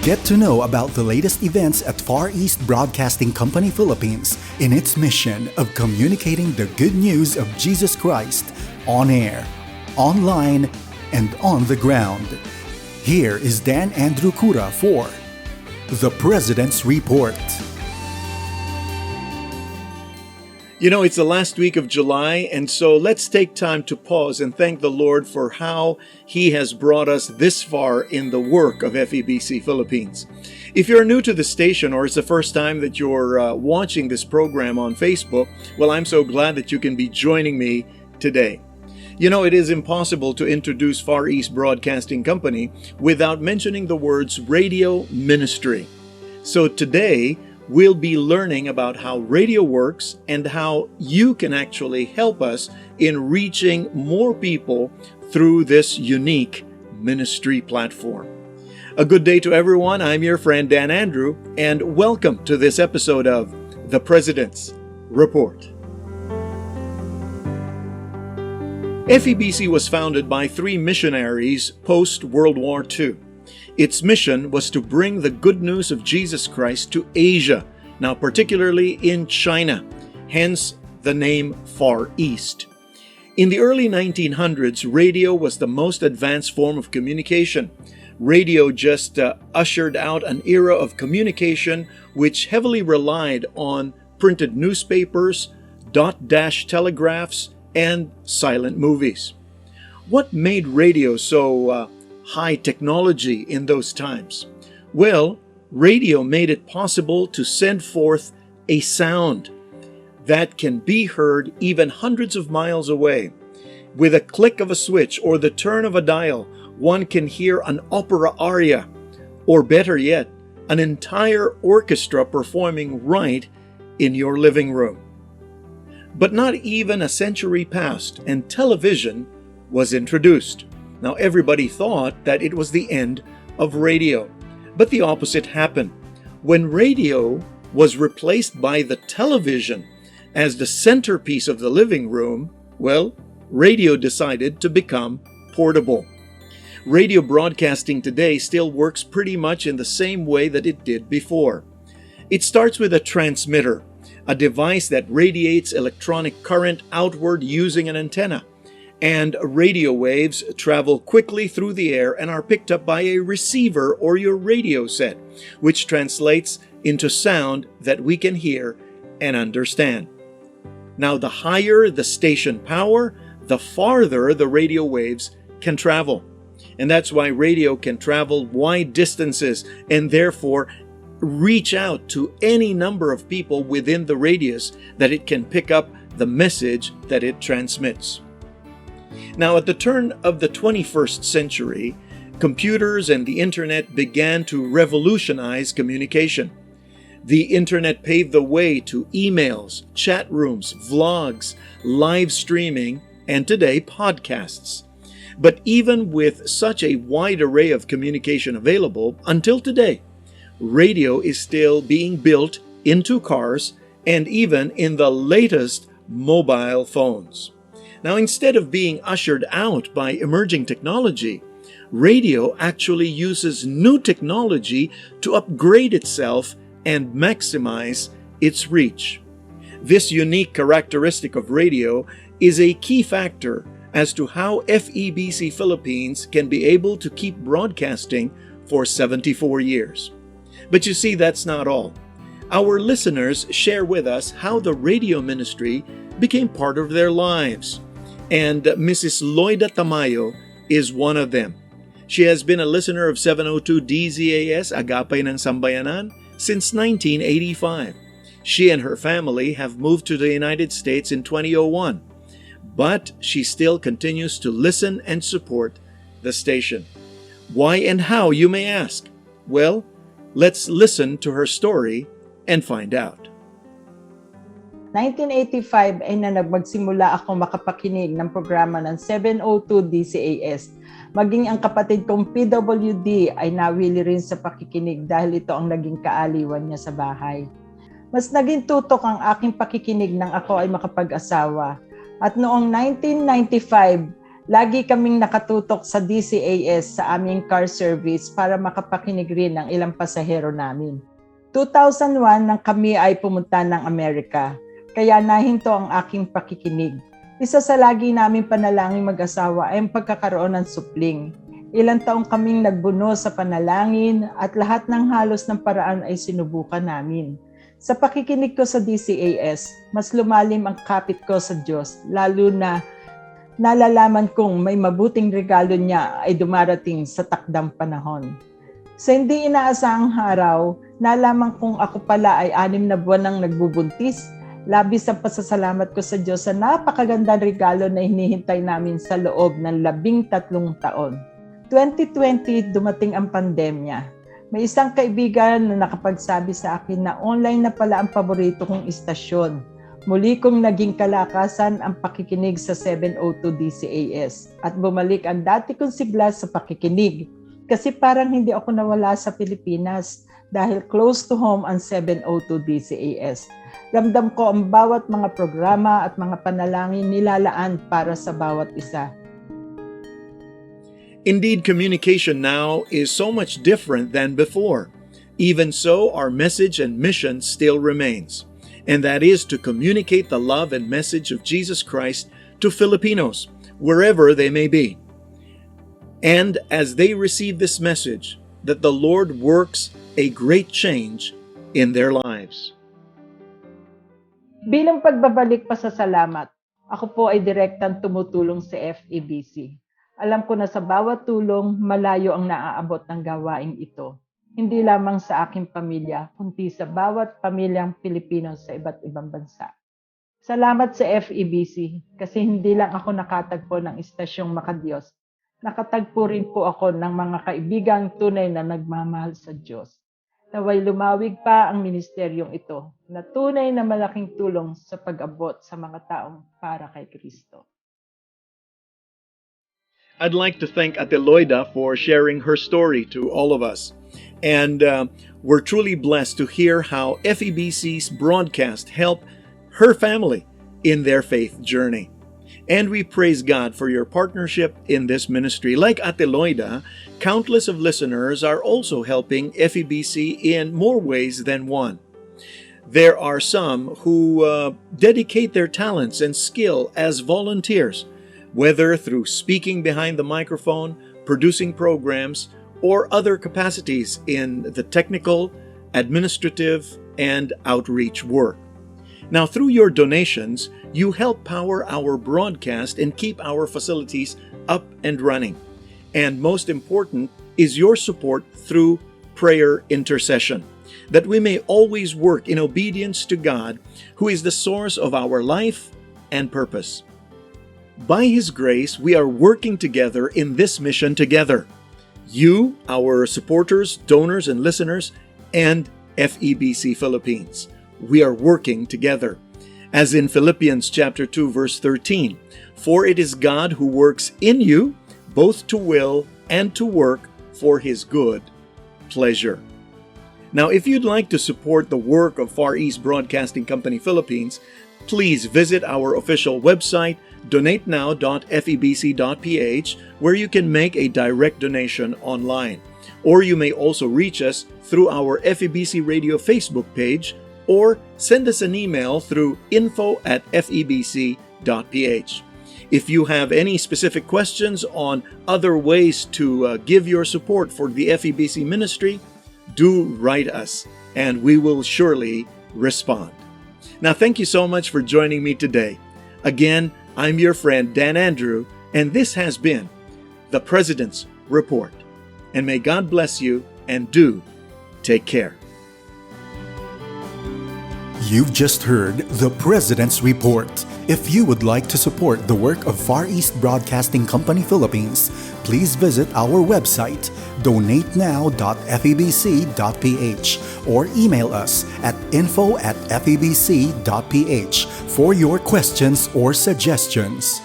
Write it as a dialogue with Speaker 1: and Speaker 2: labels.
Speaker 1: Get to know about the latest events at Far East Broadcasting Company Philippines in its mission of communicating the good news of Jesus Christ on air, online, and on the ground. Here is Dan Andrew Cura for The President's Report.
Speaker 2: You know, it's the last week of July, and so let's take time to pause and thank the Lord for how He has brought us this far in the work of FEBC Philippines. If you're new to the station or it's the first time that you're watching this program on Facebook, well, I'm so glad that you can be joining me today. You know, it is impossible to introduce Far East Broadcasting Company without mentioning the words radio ministry. So today, we'll be learning about how radio works and how you can actually help us in reaching more people through this unique ministry platform. A good day to everyone. I'm your friend Dan Andrew, and welcome to this episode of The President's Report. FEBC was founded by three missionaries post-World War II. Its mission was to bring the good news of Jesus Christ to Asia, now particularly in China, hence the name Far East. In the early 1900s, radio was the most advanced form of communication. Radio just ushered out an era of communication which heavily relied on printed newspapers, dot-dash telegraphs, and silent movies. What made radio so high technology in those times? Well, radio made it possible to send forth a sound that can be heard even hundreds of miles away. With a click of a switch or the turn of a dial, one can hear an opera aria, or better yet, an entire orchestra performing right in your living room. But not even a century passed and television was introduced. Now, everybody thought that it was the end of radio, but the opposite happened. When radio was replaced by the television as the centerpiece of the living room, well, radio decided to become portable. Radio broadcasting today still works pretty much in the same way that it did before. It starts with a transmitter, a device that radiates electronic current outward using an antenna. And radio waves travel quickly through the air and are picked up by a receiver or your radio set, which translates into sound that we can hear and understand. Now, the higher the station power, the farther the radio waves can travel. And that's why radio can travel wide distances and therefore reach out to any number of people within the radius that it can pick up the message that it transmits. Now, at the turn of the 21st century, computers and the internet began to revolutionize communication. The internet paved the way to emails, chat rooms, vlogs, live streaming, and today, podcasts. But even with such a wide array of communication available, until today, radio is still being built into cars and even in the latest mobile phones. Now, instead of being ushered out by emerging technology, radio actually uses new technology to upgrade itself and maximize its reach. This unique characteristic of radio is a key factor as to how FEBC Philippines can be able to keep broadcasting for 74 years. But you see, that's not all. Our listeners share with us how the radio ministry became part of their lives. And Mrs. Loida Tamayo is one of them. She has been a listener of 702 DZAS, Agapay ng Sambayanan, since 1985. She and her family have moved to the United States in 2001, but she still continues to listen and support the station. Why and how, you may ask? Well, let's listen to her story and find out.
Speaker 3: 1985 ay magsimula ako makapakinig ng programa ng 702 DCAS. Maging ang kapatid kong PWD ay nawili rin sa pakikinig dahil ito ang naging kaaliwan niya sa bahay. Mas naging tutok ang aking pakikinig nang ako ay makapag-asawa. At noong 1995, Lagi kaming nakatutok sa DCAS sa aming car service para makapakinig rin ng ilang pasahero namin. 2001 nang kami ay pumunta ng Amerika, kaya nahinto ang aking pakikinig. Isa sa lagi naming panalangin mag-asawa ay ang pagkakaroon ng supling. Ilang taong kaming nagbuno sa panalangin at lahat ng halos ng paraan ay sinubukan namin. Sa pakikinig ko sa DCAS, mas lumalim ang kapit ko sa Diyos, lalo na nalalaman kong may mabuting regalo niya ay dumarating sa takdang panahon. Sa hindi inaasahang araw, nalaman kong ako pala ay 6 na buwan nang nagbubuntis. Labis ang pasasalamat ko sa Diyos sa napakagandang regalo na hinihintay namin sa loob ng 13 taon. 2020, dumating ang pandemya. May isang kaibigan na nakapagsabi sa akin na online na pala ang paborito kong istasyon. Muli kong naging kalakasan ang pakikinig sa 702 DCAS at bumalik ang dati kong sigla sa pakikinig. Kasi parang hindi ako nawala sa Pilipinas dahil close to home ang 702 DCAS. Ramdam ko ang bawat mga programa at mga panalangin nilalaan para sa bawat isa.
Speaker 2: Indeed, communication now is so much different than before. Even so, our message and mission still remains, and that is to communicate the love and message of Jesus Christ to Filipinos, wherever they may be. And as they receive this message, that the Lord works a great change in their lives.
Speaker 3: Bilang pagbabalik pa sa salamat, ako po ay direktang tumutulong sa FEBC. Alam ko na sa bawat tulong, malayo ang naaabot ng gawaing ito. Hindi lamang sa aking pamilya, kundi sa bawat pamilyang Pilipino sa iba't ibang bansa. Salamat sa FEBC kasi hindi lang ako nakatagpo ng istasyong makadiyos. Nakatagpo rin po ako ng mga kaibigang tunay na nagmamahal sa Diyos. Naway lumawig pa ang ministeryong ito na tunay na malaking tulong sa pag-abot sa mga taong para kay Kristo.
Speaker 2: I'd like to thank Ate Loida for sharing her story to all of us. And we're truly blessed to hear how FEBC's broadcast helped her family in their faith journey. And we praise God for your partnership in this ministry. Like Ate Loida, countless of listeners are also helping FEBC in more ways than one. There are some who dedicate their talents and skill as volunteers, whether through speaking behind the microphone, producing programs, or other capacities in the technical, administrative, and outreach work. Now, through your donations, you help power our broadcast and keep our facilities up and running. And most important is your support through prayer intercession, that we may always work in obedience to God, who is the source of our life and purpose. By His grace, we are working together in this mission together. You, our supporters, donors, and listeners, and FEBC Philippines. We are working together. As in Philippians chapter 2, verse 13, "For it is God who works in you, both to will and to work for His good pleasure." Now, if you'd like to support the work of Far East Broadcasting Company Philippines, please visit our official website, donatenow.febc.ph, where you can make a direct donation online. Or you may also reach us through our FEBC Radio Facebook page, or send us an email through info@febc.ph. If you have any specific questions on other ways to give your support for the FEBC ministry, do write us, and we will surely respond. Now, thank you so much for joining me today. Again, I'm your friend Dan Andrew, and this has been the President's Report. And may God bless you, and do take care.
Speaker 1: You've just heard the President's Report. If you would like to support the work of Far East Broadcasting Company Philippines, please visit our website, donatenow.febc.ph, or email us at info@febc.ph for your questions or suggestions.